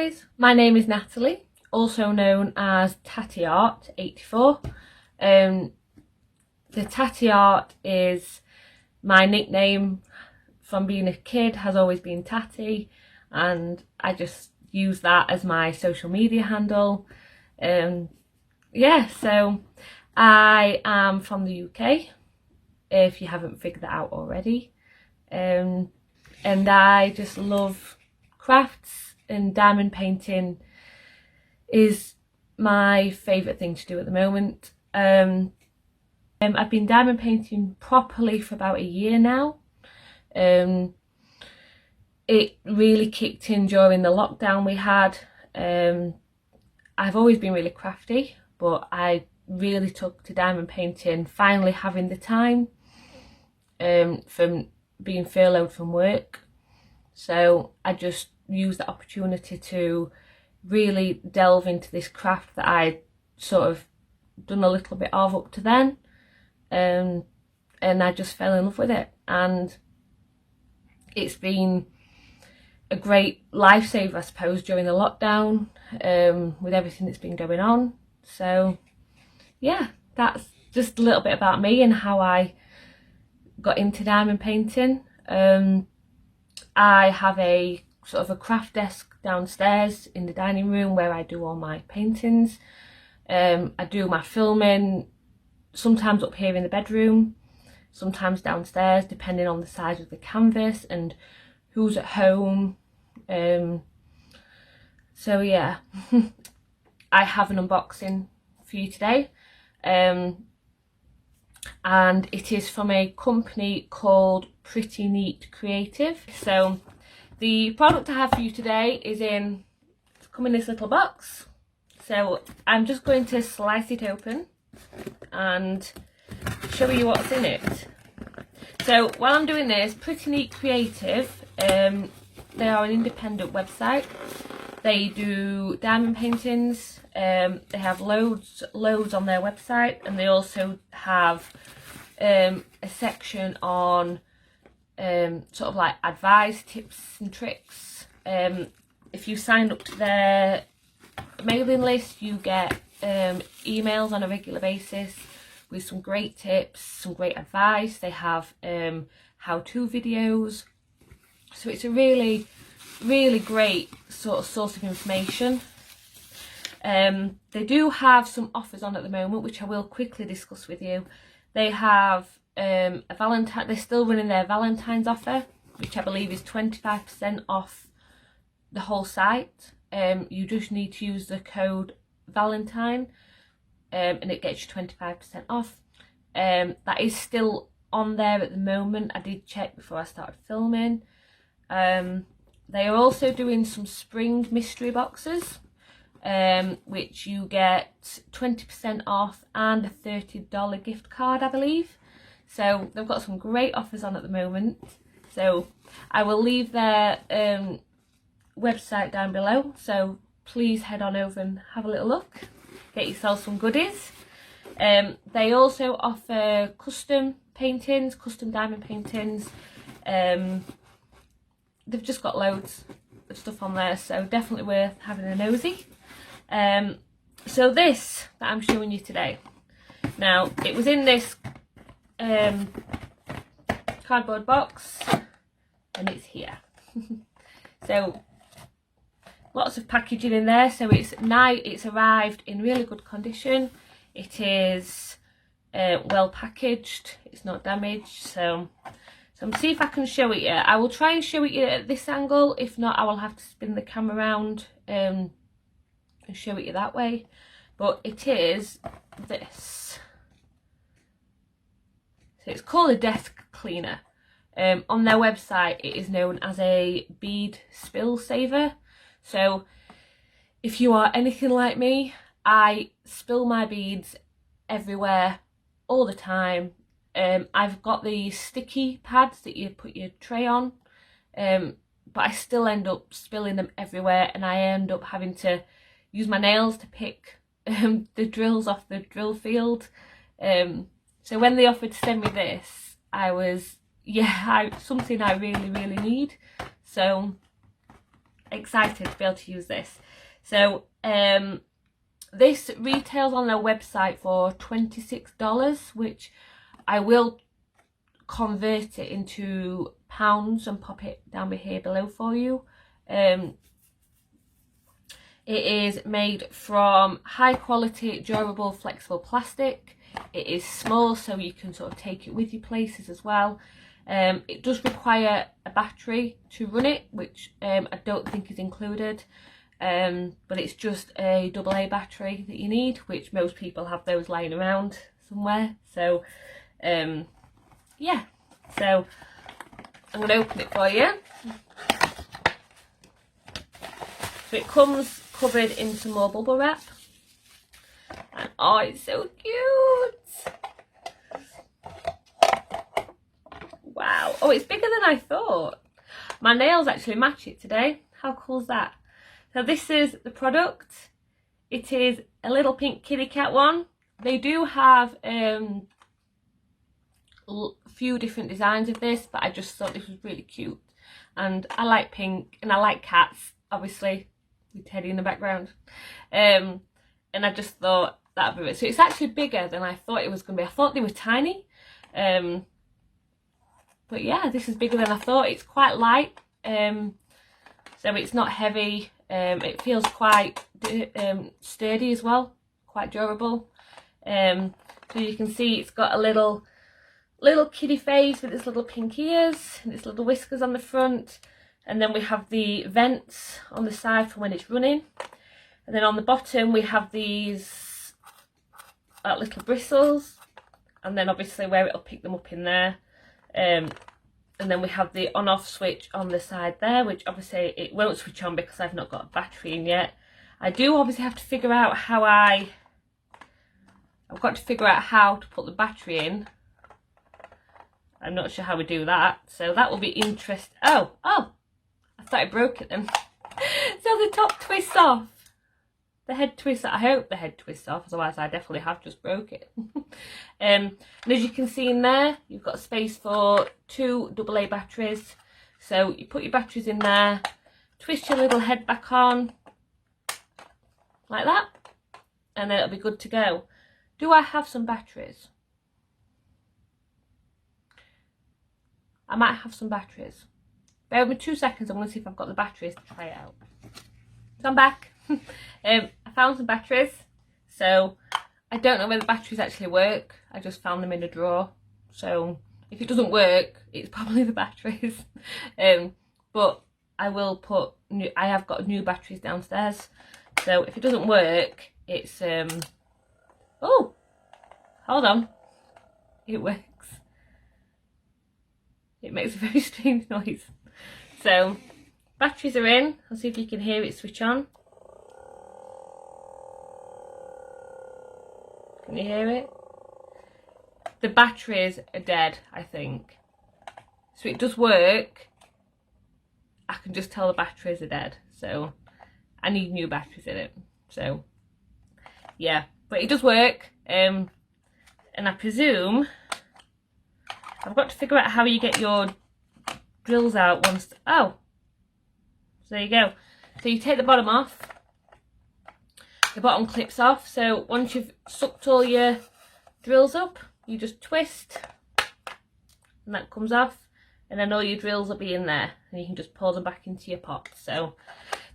guys, my name is Natalie, also known as Tatty Art 84. The Tatty Art is my nickname from being a kid, has always been Tatty, and I just use that as my social media handle. Yeah, so I am from the UK, if you haven't figured that out already, and I just love crafts, and diamond painting is my favourite thing to do at the moment. I've been diamond painting properly for about a year now. It really kicked in during the lockdown we had. I've always been really crafty, but I really took to diamond painting finally having the time from being furloughed from work. So I just used the opportunity to really delve into this craft that I sort of done a little bit of up to then, and I just fell in love with it, and it's been a great lifesaver, I suppose, during the lockdown, with everything that's been going on. So yeah, that's just a little bit about me and how I got into diamond painting. I have a sort of a craft desk downstairs in the dining room where I do all my paintings. I do my filming sometimes up here in the bedroom, sometimes downstairs, depending on the size of the canvas and who's at home. So yeah, I have an unboxing for you today, and it is from a company called Pretty Neat Creative. So the product I have for you today is come in this little box. So I'm just going to slice it open and show you what's in it. So while I'm doing this, Pretty Neat Creative, they are an independent website. They do diamond paintings. They have loads on their website, and they also have a section on sort of like advice, tips and tricks. If you sign up to their mailing list, you get emails on a regular basis with some great tips, some great advice. They have how-to videos, so it's a really great sort of source of information. They do have some offers on at the moment, which I will quickly discuss with you. They have they're still running their Valentine's offer, which I believe is 25% off the whole site. You just need to use the code Valentine, and it gets you 25% off. That is still on there at the moment. I did check before I started filming. They are also doing some spring mystery boxes, which you get 20% off and a $30 gift card, I believe. So they've got some great offers on at the moment. So I will leave their website down below, so please head on over and have a little look, get yourself some goodies. They also offer custom paintings, custom diamond paintings. They've just got loads of stuff on there, so definitely worth having a nosy. So this that I'm showing you today, now it was in this cardboard box, and it's here. So lots of packaging in there, so it's arrived in really good condition. It is well packaged, it's not damaged. So I'm see if I can show it you. I will try and show it you at this angle. If not, I will have to spin the camera around and show it you that way. But it is this. So it's called a desk cleaner. On their website, it is known as a bead spill saver. So if you are anything like me, I spill my beads everywhere all the time. I've got the sticky pads that you put your tray on, but I still end up spilling them everywhere, and I end up having to use my nails to pick the drills off the drill field. So when they offered to send me this, I was, something I really need. So excited to be able to use this. So this retails on their website for $26, which I will convert it into pounds and pop it down here below for you. It is made from high quality, durable, flexible plastic. It is small, so you can sort of take it with you places as well. It does require a battery to run it, which I don't think is included. But it's just a AA battery that you need, which most people have those lying around somewhere. So yeah, so I'm going to open it for you. So it comes covered in some more bubble wrap, and oh, it's so cute. Wow. Oh, it's bigger than I thought. My nails actually match it today. How cool is that? So this is the product. It is a little pink kitty cat one. They do have a few different designs of this, but I just thought this was really cute. And I like pink and I like cats, obviously, with Teddy in the background. And I just thought that'd be it. So it's actually bigger than I thought it was going to be. I thought they were tiny. But yeah, this is bigger than I thought. It's quite light, so it's not heavy. It feels quite sturdy as well, quite durable. So you can see it's got a little kitty face with its little pink ears and its little whiskers on the front. And then we have the vents on the side for when it's running. And then on the bottom we have these little bristles. And then obviously where it'll pick them up in there. And then we have the on-off switch on the side there, which obviously it won't switch on because I've not got a battery in yet. I do obviously have to figure out how I've got to figure out how to put the battery in. I'm not sure how we do that, so that will be interesting. Oh, I thought I broke it then. So the top twists off. The head twists. I hope the head twists off, otherwise I definitely have just broke it. And as you can see in there, you've got space for 2 AA batteries. So you put your batteries in there, twist your little head back on, like that, and then it'll be good to go. Do I have some batteries? I might have some batteries. Bear with me 2 seconds, I'm going to see if I've got the batteries to try it out. So I'm back. I found some batteries, so I don't know whether the batteries actually work. I just found them in a drawer, so if it doesn't work it's probably the batteries. But I will put I have got new batteries downstairs, so if it doesn't work it's oh, hold on, it works. It makes a very strange noise. So batteries are in. I'll see if you can hear it switch on. Can you hear it? The batteries are dead, I think. So it does work. I can just tell the batteries are dead. So I need new batteries in it. So yeah, but it does work. And I presume I've got to figure out how you get your drills out once. Oh, so there you go. So you take the bottom off. The bottom clips off, so once you've sucked all your drills up, you just twist and that comes off, and then all your drills will be in there and you can just pour them back into your pot. So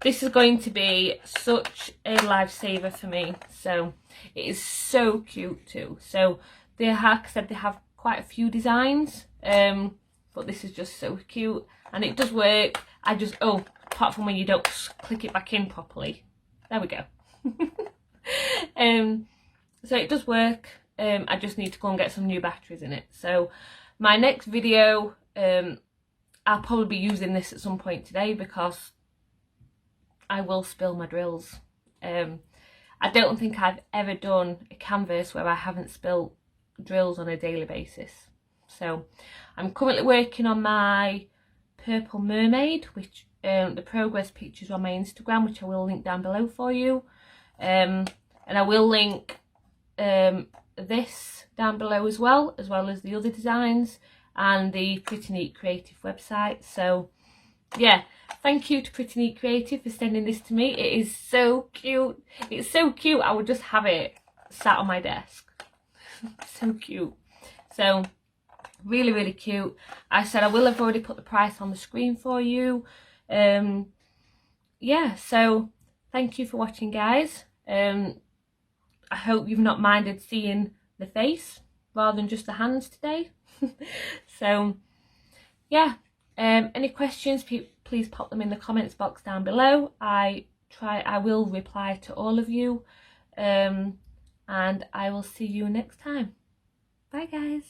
this is going to be such a lifesaver for me. So it is so cute too. So they have, like I said, they have quite a few designs, but this is just so cute and it does work. I just, oh, apart from when you don't click it back in properly. There we go. So it does work. I just need to go and get some new batteries in it. So my next video, I'll probably be using this at some point today because I will spill my drills. I don't think I've ever done a canvas where I haven't spilled drills on a daily basis. So I'm currently working on my purple mermaid, which the progress pictures on my Instagram, which I will link down below for you. And I will link this down below as well as the other designs and the Pretty Neat Creative website. So yeah, thank you to Pretty Neat Creative for sending this to me. It is so cute. It's so cute. I would just have it sat on my desk. So cute. So really, really cute. I said I will have already put the price on the screen for you. Yeah, so thank you for watching, guys. I hope you've not minded seeing the face rather than just the hands today. So yeah, any questions, please pop them in the comments box down below. I will reply to all of you, and I will see you next time. Bye, guys.